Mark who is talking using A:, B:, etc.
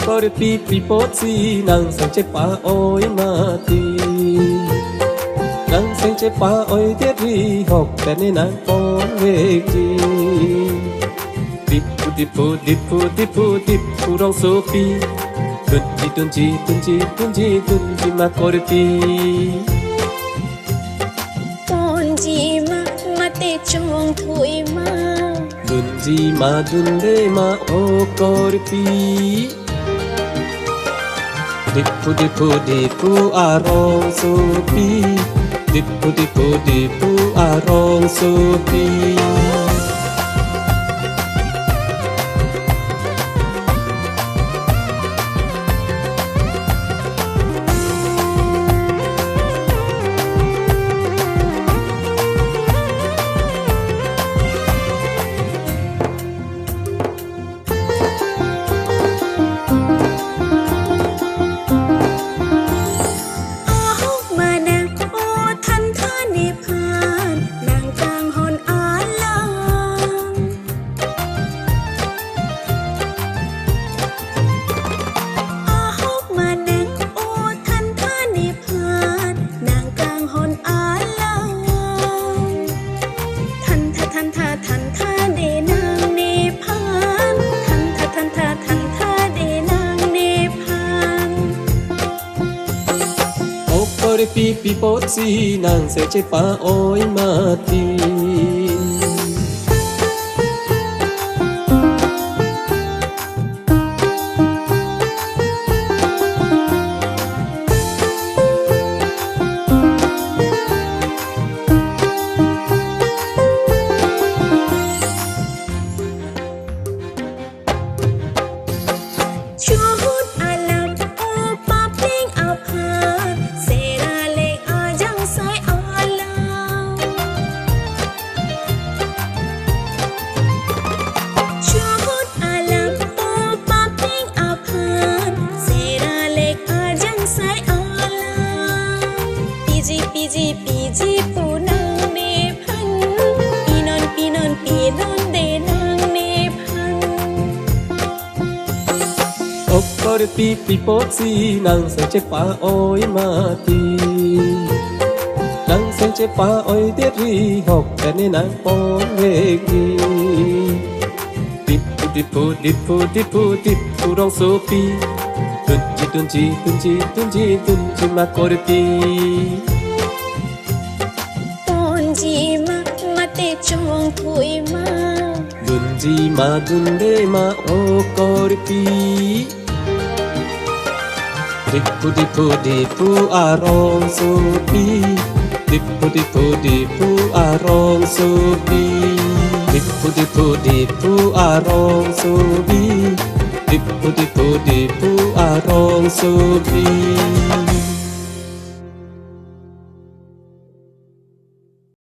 A: có được pi bốt gì nàng sang chế pa ôi mati nàng sang chế pa ôi tiết ri học tên nên nàng con về chi tipu rong sopi tuần chi mà có được pi
B: con gì mà tê trong thôi mà
A: dun de ma o có được pi dipu arong sopi dipu arong sopi pi bốt gì nàng sẽ chế pa ôi mati
B: Piji pu nang ne phan pinon de nang ne phan
A: ốc có được pi bốt gì nàng sẽ chế pa ôi mati nàng sẽ chế pa ôi tiết ri học tên nên nàng con về chi tipu rong sopi tuần chi mà có được pi
B: gì mà tê trong thôi mà
A: dun de ma o có được pi dipu arong sopi dipu arong sopi dipu arong sopi dipu arong sopi